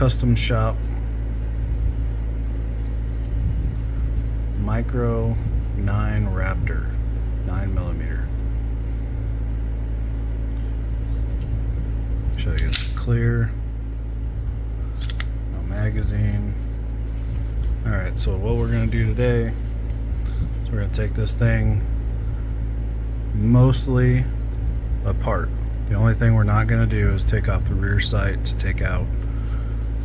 Custom Shop Micro 9 Raptor 9mm. Show you it's clear, no magazine. Alright, so what we're going to do today is we're going to take this thing mostly apart. The only thing we're not going to do is take off the rear sight to take out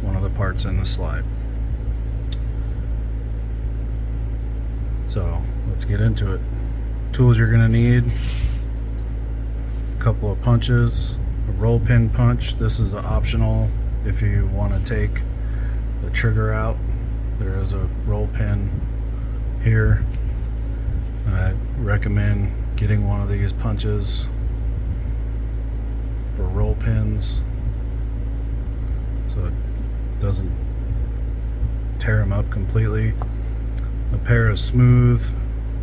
one of the parts in the slide. So let's get into it. Tools you're going to need: a couple of punches, a roll pin punch. This is optional if you want to take the trigger out. There is a roll pin here. I recommend getting one of these punches for roll pins so it doesn't tear them up completely. A pair of smooth,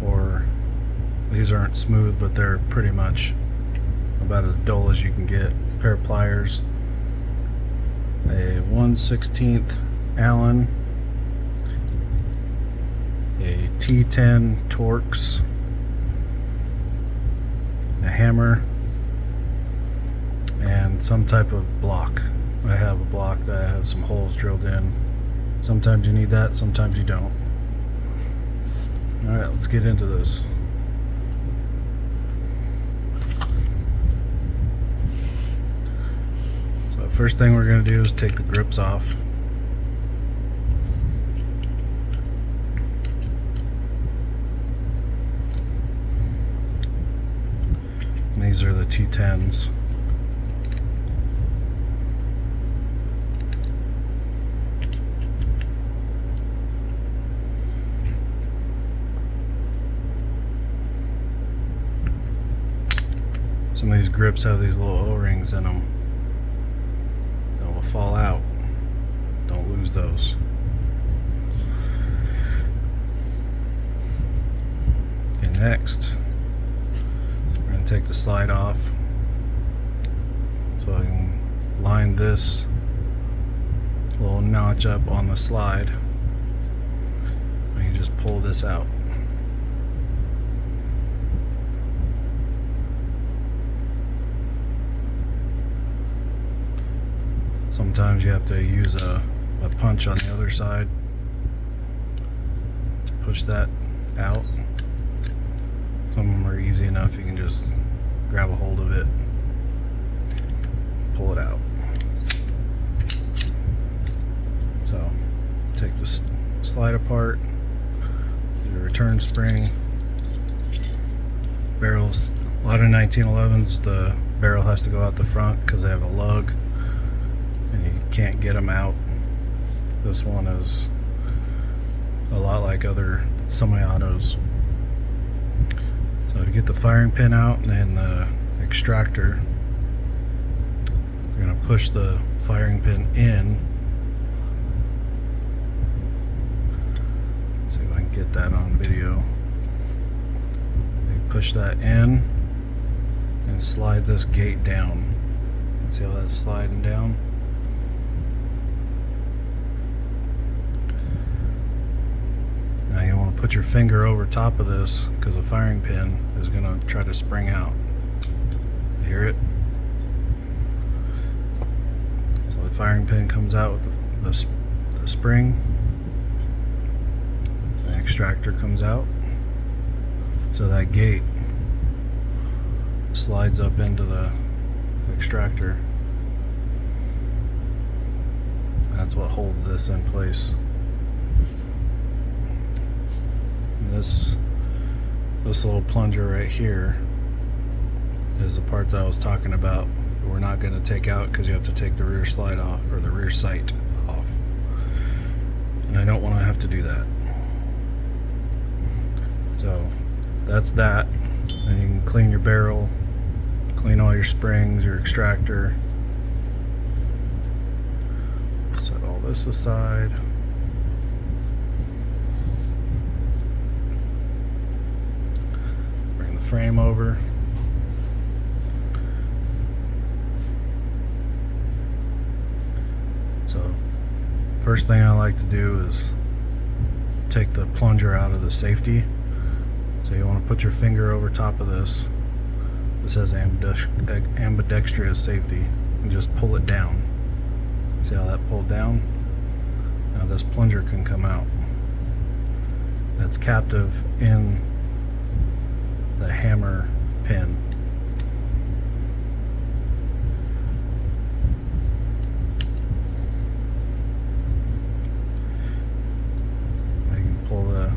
or these aren't smooth, but they're pretty much about as dull as you can get, a pair of pliers, a 1/16 Allen, a T10 Torx, a hammer, and some type of block. I have a block that I have some holes drilled in. Sometimes you need that, sometimes you don't. Alright, let's get into this. So first thing we're going to do is take the grips off. And these are the T10s. Some of these grips have these little O-rings in them that will fall out. Don't lose those. Okay, next we're going to take the slide off, so I can line this little notch up on the slide, and you just pull this out. Sometimes you have to use a punch on the other side to push that out. Some of them are easy enough, you can just grab a hold of it, pull it out. So take the slide apart, the return spring, barrels. A lot of 1911s, the barrel has to go out the front because they have a lug and you can't get them out. This one is a lot like other semi-autos. So to get the firing pin out and the extractor, we're going to push the firing pin in. Let's see if I can get that on video. We push that in and slide this gate down. See how that's sliding down? Now you want to put your finger over top of this because the firing pin is going to try to spring out. You hear it? So the firing pin comes out with the spring. The extractor comes out. So that gate slides up into the extractor. That's what holds this in place. This little plunger right here is the part that I was talking about. We're not going to take out because you have to take the rear slide off, or the rear sight off, and I don't want to have to do that. So that's that. And you can clean your barrel, clean all your springs, your extractor. Set all this aside. Frame over. So First thing I like to do is take the plunger out of the safety. So you want to put your finger over top of this. This says ambidextrous safety, and just pull it down. See how that pulled down? Now this plunger can come out. That's captive in the hammer pin. I can pull the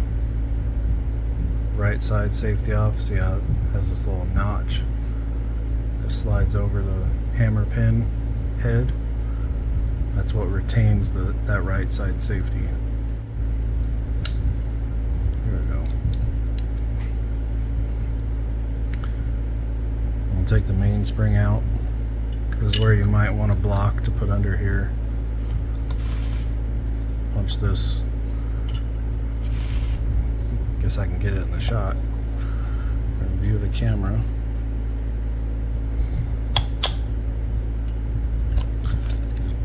right side safety off. See how it has this little notch that slides over the hammer pin head? That's what retains that right side safety. Here we go. We'll take the mainspring out. This is where you might want a block to put under here. Punch this. Guess I can get it in the shot. View the camera.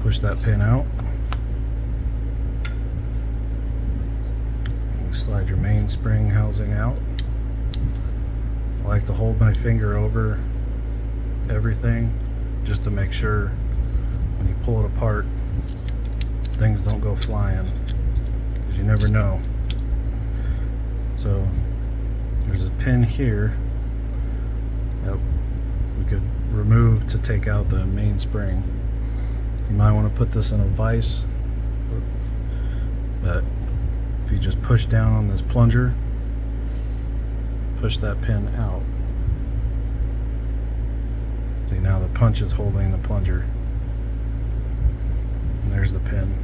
Push that pin out. You slide your mainspring housing out. I like to hold my finger over everything just to make sure when you pull it apart things don't go flying, because you never know. So there's a pin here that we could remove to take out the mainspring. You might want to put this in a vise, but if you just push down on this plunger, push that pin out. See, now the punch is holding the plunger, and there's the pin.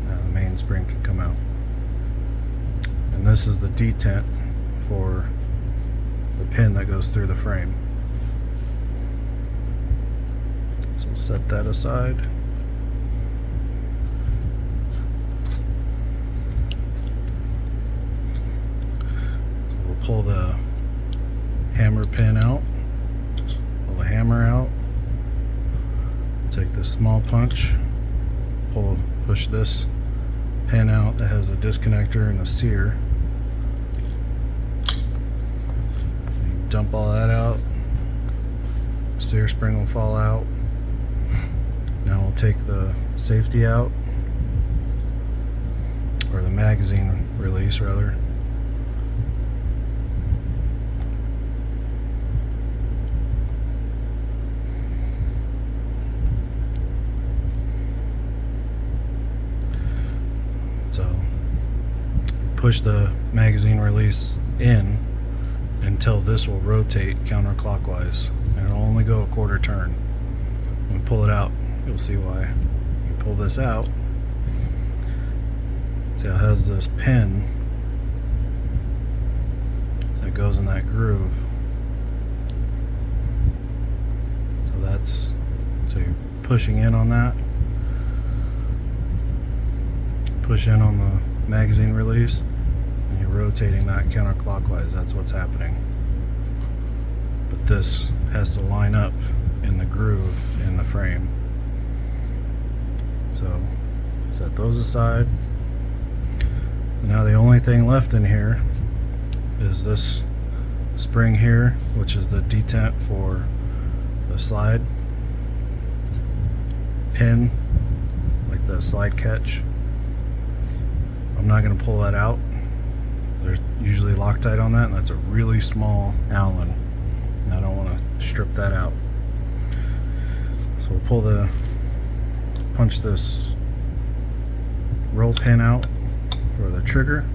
Now the mainspring can come out, and this is the detent for the pin that goes through the frame. So set that aside. So we'll pull the hammer pin out, pull the hammer out, take this small punch, push this pin out that has a disconnector and a sear. Dump all that out. Sear spring will fall out. Now we'll take the safety out, or the magazine release rather. So push the magazine release in until this will rotate counterclockwise, and it'll only go a quarter turn. When we pull it out, you'll see why. You pull this out, see how it has this pin that goes in that groove. So you're pushing in on that, push in on the magazine release, and you're rotating that counterclockwise. That's what's happening. But this has to line up in the groove in the frame. So set those aside. Now the only thing left in here is this spring here, which is the detent for the slide pin, like the slide catch. I'm not going to pull that out. There's usually Loctite on that, and that's a really small Allen, and I don't want to strip that out. So we'll punch this roll pin out for the trigger.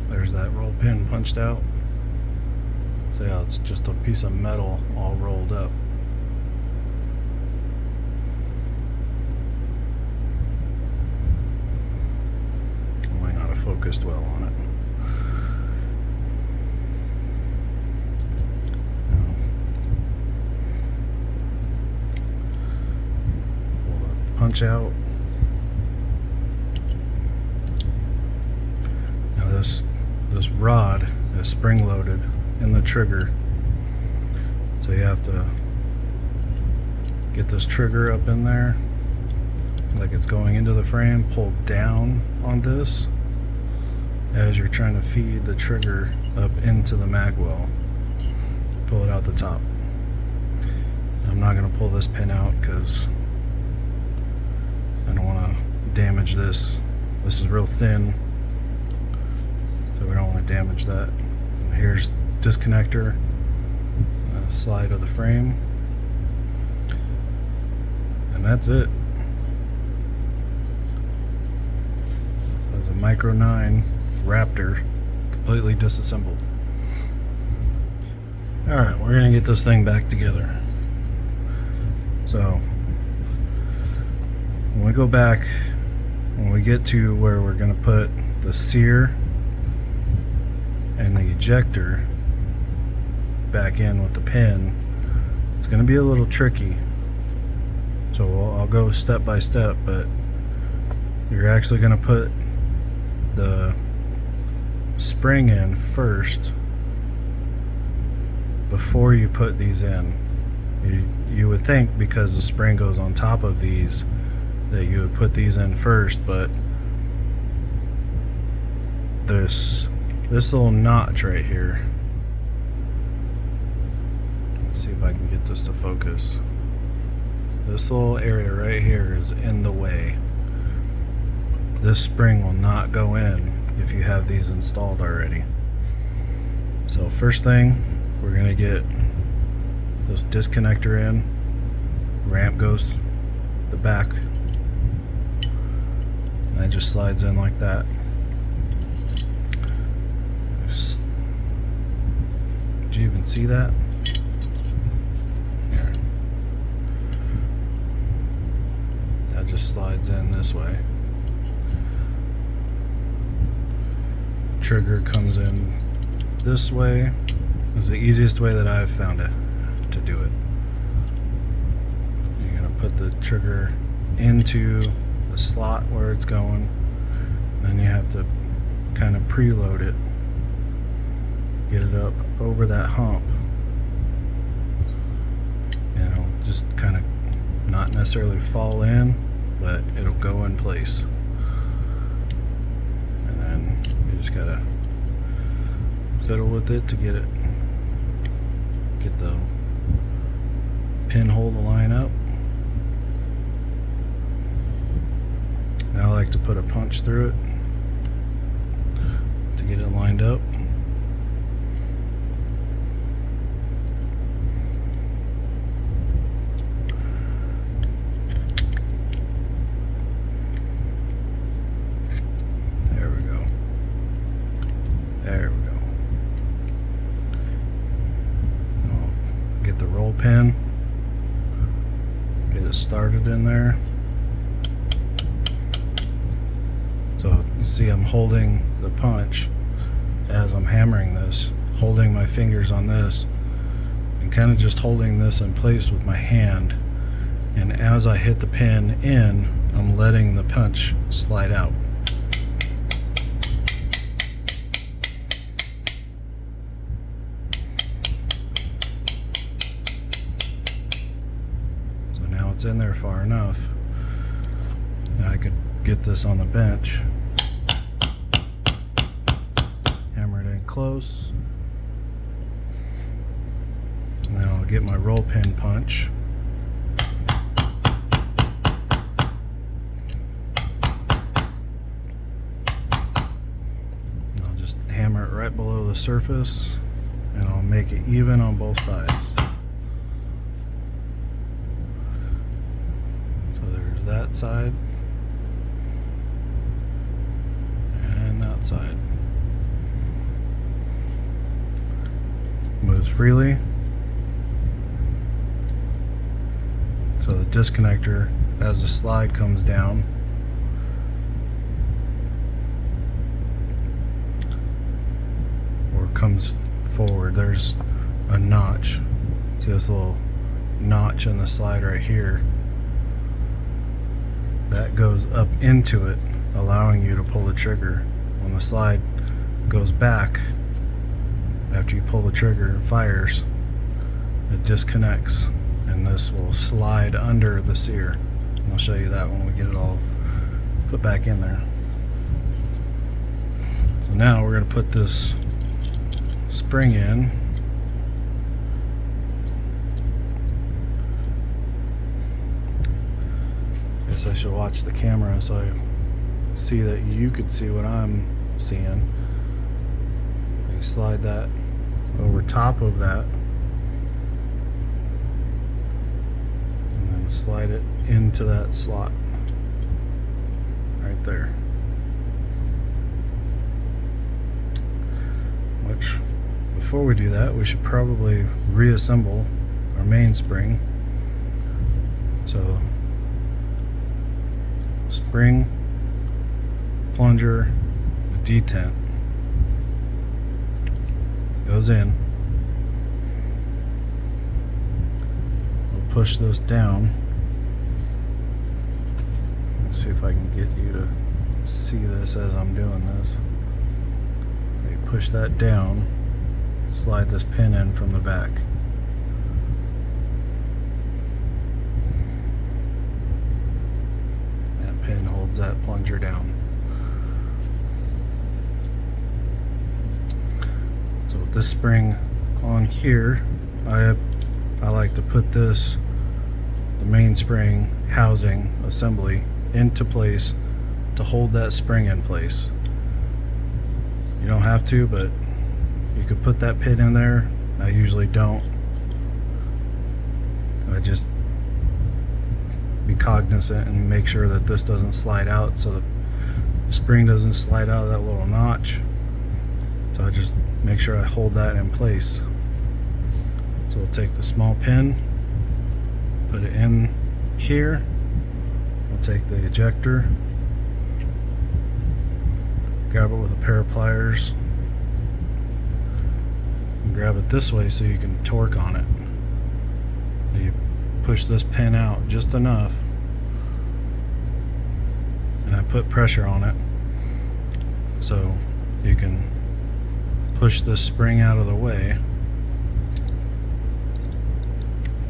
There's that roll pin punched out. So yeah, it's just a piece of metal all rolled up. focused well on it. Pull the punch out. Now this rod is spring loaded in the trigger, so you have to get this trigger up in there like it's going into the frame, pull down on this as you're trying to feed the trigger up into the mag well. Pull it out the top. I'm not going to pull this pin out because I don't want to damage this. This is real thin, so we don't want to damage that. And here's disconnector, slide of the frame, and that's it. It's a Micro 9 Raptor, completely disassembled. Alright, we're going to get this thing back together. So, when we go back, when we get to where we're going to put the sear and the ejector back in with the pin, it's going to be a little tricky. So I'll go step by step, but you're actually going to put the spring in first before you put these in. You would think because the spring goes on top of these that you would put these in first, but this little notch right here, let's see if I can get this to focus. This little area right here is in the way. This spring will not go in if you have these installed already. So first thing, we're going to get this disconnector in. Ramp goes the back, and it just slides in like that. Did you even see that? Here. That just slides in this way. Trigger comes in this way. It's the easiest way that I've found it to do it. You're going to put the trigger into the slot where it's going, then you have to kind of preload it, get it up over that hump, and it'll just kind of not necessarily fall in, but it'll go in place. And then you just gotta fiddle with it to get the pinhole to line up. I like to put a punch through it to get it lined up. There we go. There we go. I'll get the roll pin, get it started in there. So you see I'm holding the punch as I'm hammering this, holding my fingers on this and kind of just holding this in place with my hand, and as I hit the pin in, I'm letting the punch slide out. So now it's in there far enough. Now I could get this on the bench, hammer it in close, and then I'll get my roll pin punch. And I'll just hammer it right below the surface, and I'll make it even on both sides. So there's that side. Side moves freely, so the disconnector, as the slide comes down, comes forward. There's a notch. See this little notch in the slide right here? That goes up into it, allowing you to pull the trigger. When the slide goes back, after you pull the trigger and fires, it disconnects, and this will slide under the sear. And I'll show you that when we get it all put back in there. So now we're going to put this spring in. Guess I should watch the camera so I see that you could see what I'm seeing. You slide that over top of that, and then slide it into that slot right there. Which, before we do that, we should probably reassemble our mainspring. So, spring, plunger, the detent goes in. We'll push this down. Let's see if I can get you to see this as I'm doing this. You push that down, slide this pin in from the back. That pin holds that plunger down. So with this spring on here, I like to put this, the mainspring housing assembly, into place to hold that spring in place. You don't have to, but you could put that pin in there. I usually don't. I just be cognizant and make sure that this doesn't slide out, so the spring doesn't slide out of that little notch. So I just make sure I hold that in place. So we'll take the small pin, put it in here. We'll take the ejector, grab it with a pair of pliers, and grab it this way so you can torque on it. You push this pin out just enough, and I put pressure on it so you can push this spring out of the way.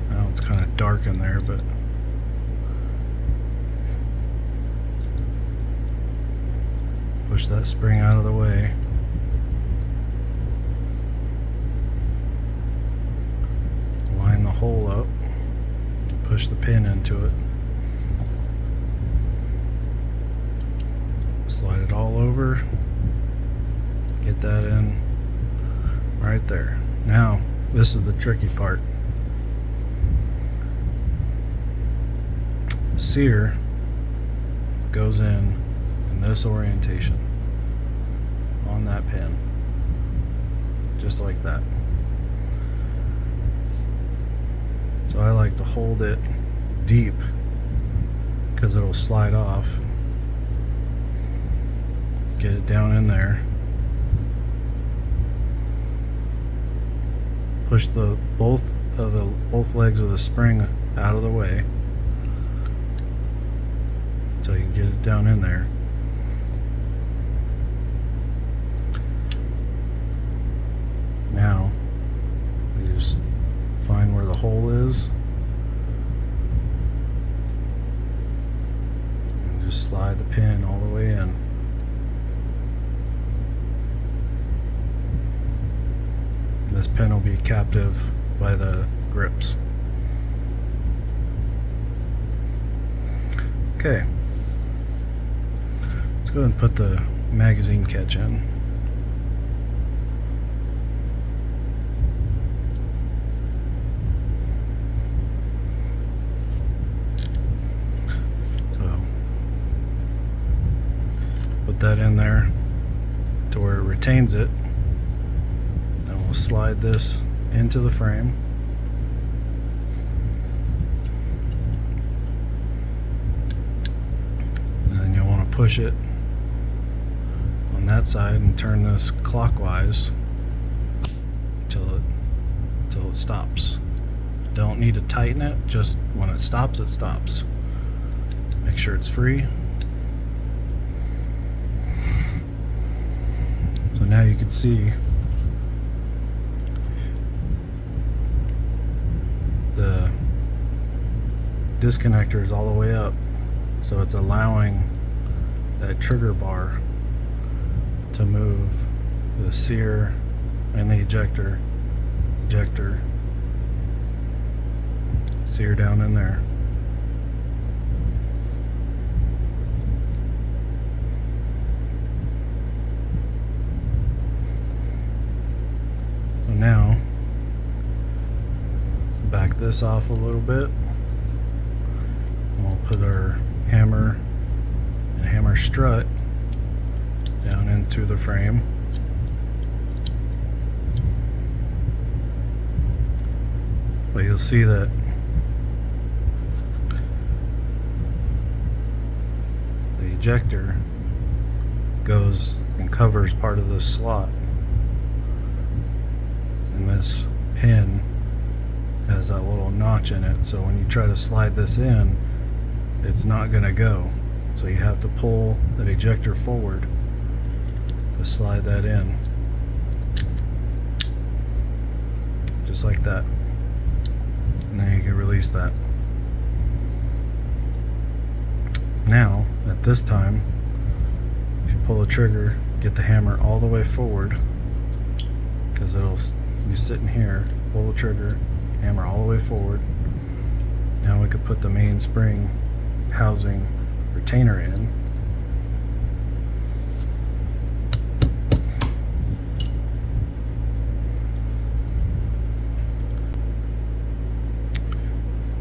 Now it's kind of dark in there, but push that spring out of the way. Line the hole up, push the pin into it, slide it all over, get that in right there. Now this is the tricky part. The sear goes in this orientation on that pin, just like that. So I like to hold it deep because it'll slide off. Get it down in there, push the both legs of the spring out of the way so you can get it down in there. Now you just find where the hole is and just slide the pin all the way in. This pin will be captive by the grips. Okay, let's go ahead and put the magazine catch in. Put that in there to where it retains it, and we'll slide this into the frame. And then you'll want to push it on that side and turn this clockwise till it stops. Don't need to tighten it, just when it stops, it stops. Make sure it's free. So now you can see the disconnector is all the way up, so it's allowing that trigger bar to move the sear and the ejector, sear down in there. So now back this off a little bit. We'll put our hammer and hammer strut down into the frame. But you'll see that the ejector goes and covers part of this slot, and this pin has that little notch in it, so when you try to slide this in, it's not going to go. So you have to pull that ejector forward to slide that in, just like that, and then you can release that. Now at this time, if you pull the trigger, get the hammer all the way forward, because it'll be sitting here, pull the trigger, hammer all the way forward. Now we could put the main spring housing retainer in.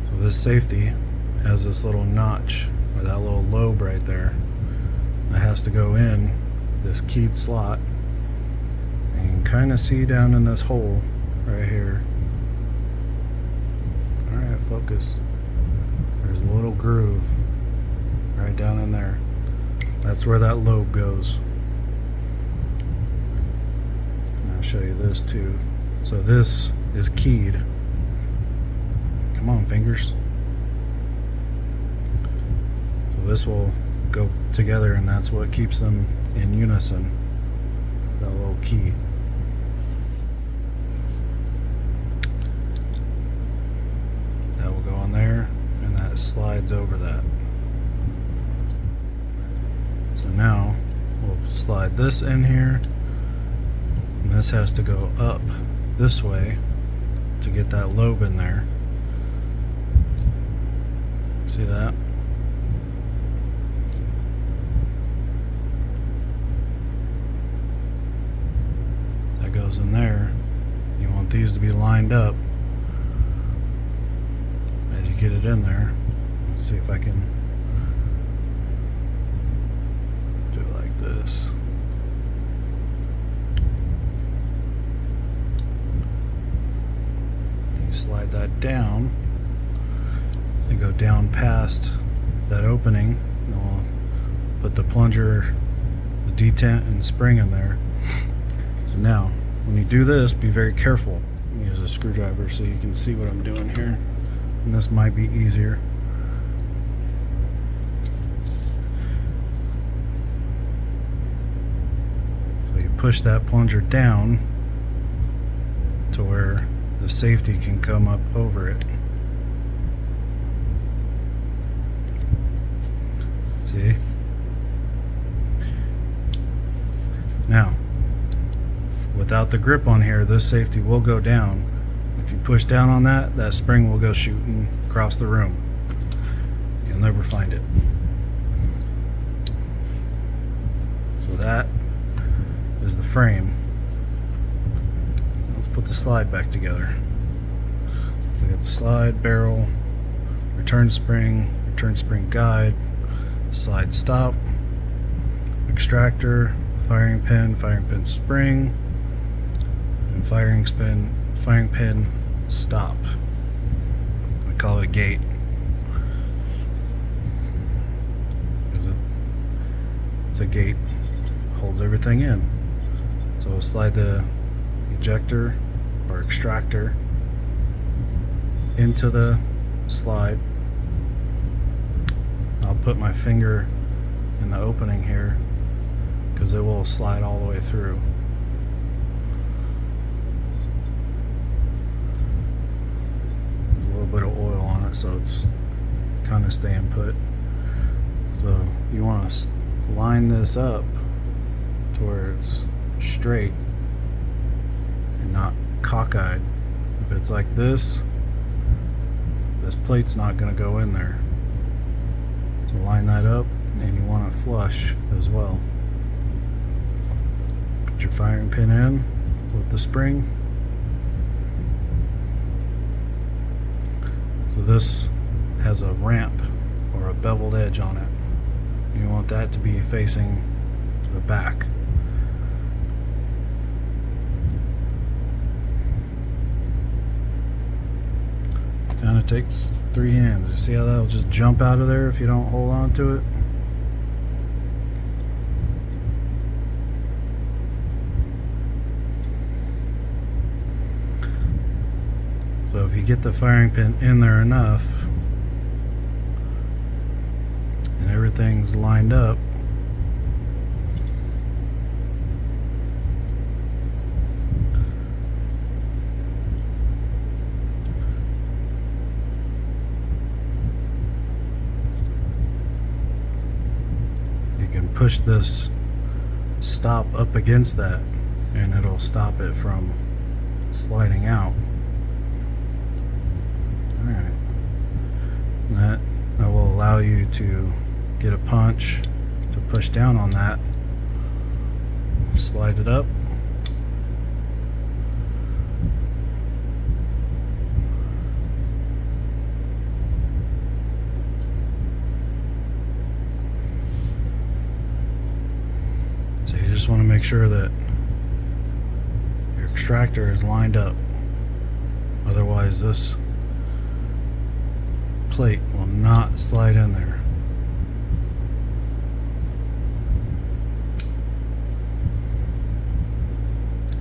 So this safety has this little notch, or that little lobe right there, that has to go in this keyed slot, and you can kind of see down in this hole right here. Alright, focus. There's a little groove right down in there. That's where that lobe goes. And I'll show you this too. So this is keyed. Come on, fingers. So this will go together, and that's what keeps them in unison. That little key. That will go on there, and that slides over that. So now we'll slide this in here, and this has to go up this way to get that lobe in there. See that? That goes in there. You want these to be lined up as you get it in there. Let's see if I can do it like this. You slide that down and go down past that opening, and we'll put the plunger, the detent, and spring in there. So now when you do this, be very careful. Use a screwdriver so you can see what I'm doing here, and this might be easier. So you push that plunger down to where the safety can come up over it. See? Now, without the grip on here, this safety will go down. If you push down on that, that spring will go shooting across the room. You'll never find it. So that is the frame. Let's put the slide back together. We got the slide, barrel, return spring guide, slide stop, extractor, firing pin spring, and firing pin stop. We call it a gate. It's a gate, holds everything in. So we'll slide the ejector or extractor into the slide. I'll put my finger in the opening here because it will slide all the way through. There's a little bit of oil on it, so it's kind of staying put. So you want to line this up to where it's straight and not cockeyed. If it's like this plate's not going to go in there. So line that up, and you want it flush as well. Put your firing pin in with the spring. So this has a ramp or a beveled edge on it. You want that to be facing the back. Kind of takes 3 hands. You see how that will just jump out of there if you don't hold on to it? So if you get the firing pin in there enough and everything's lined up, push this stop up against that and it'll stop it from sliding out. Alright, that will allow you to get a punch to push down on that, slide it up, you just want to make sure that your extractor is lined up, otherwise this plate will not slide in there.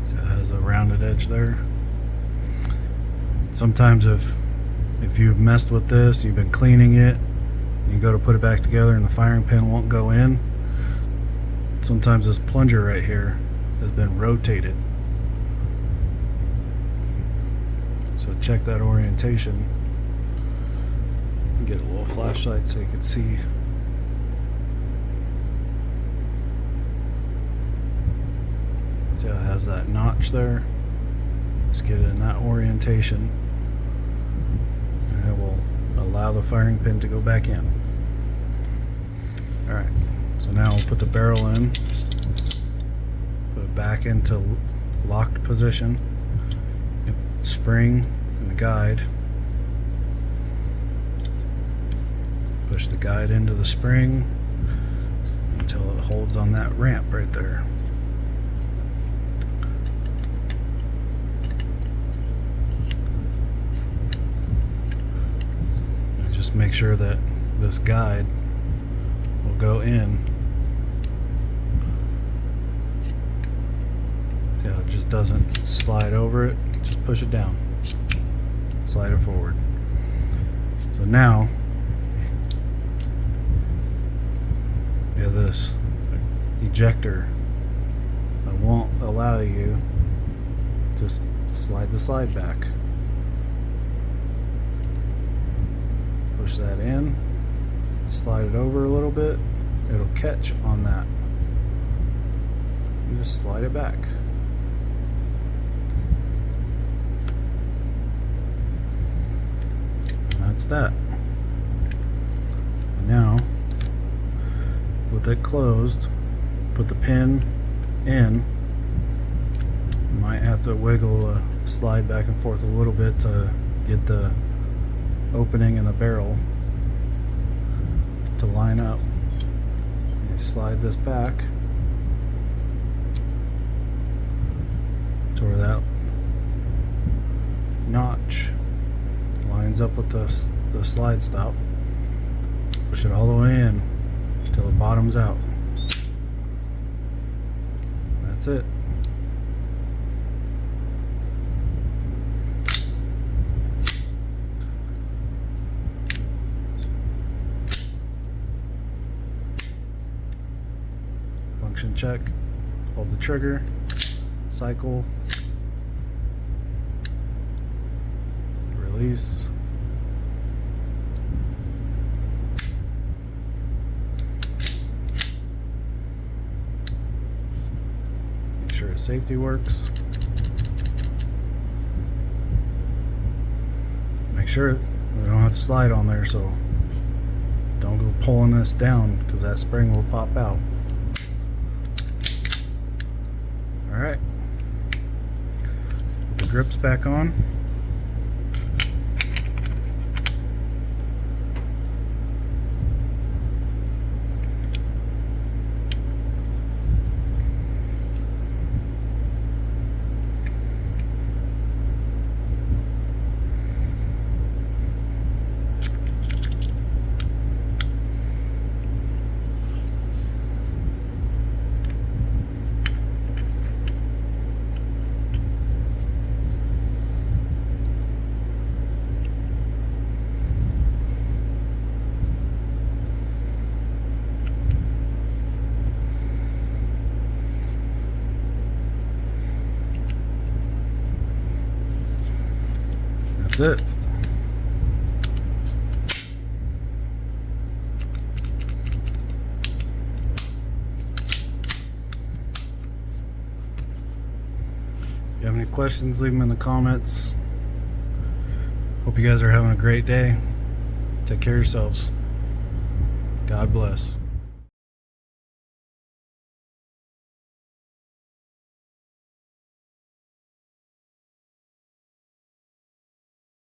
So it has a rounded edge there. Sometimes if you've messed with this, you've been cleaning it, you go to put it back together and the firing pin won't go in, sometimes this plunger right here has been rotated. So check that orientation. Get a little flashlight so you can see. See how it has that notch there? Just get it in that orientation and it will allow the firing pin to go back in. Alright. So now we'll put the barrel in, put it back into locked position, spring and the guide, push the guide into the spring until it holds on that ramp right there. And just make sure that this guide will go in. Yeah, it just doesn't slide over it, just push it down, slide it forward. So now you have this ejector that won't allow you to slide the slide back. Push that in, slide it over a little bit, it'll catch on that. You just slide it back. That's that. Now, with it closed, put the pin in. You might have to wiggle the slide back and forth a little bit to get the opening in the barrel to line up. You slide this back to where that notch lines up with the slide stop. Push it all the way in until it bottoms out. That's it. function check. Hold the trigger, cycle, release. Make sure safety works. Make sure we don't have to slide on there, so don't go pulling this down because that spring will pop out. Alright, put the grips back on. That's it. If you have any questions, leave them in the comments. Hope you guys are having a great day. Take care of yourselves. God bless.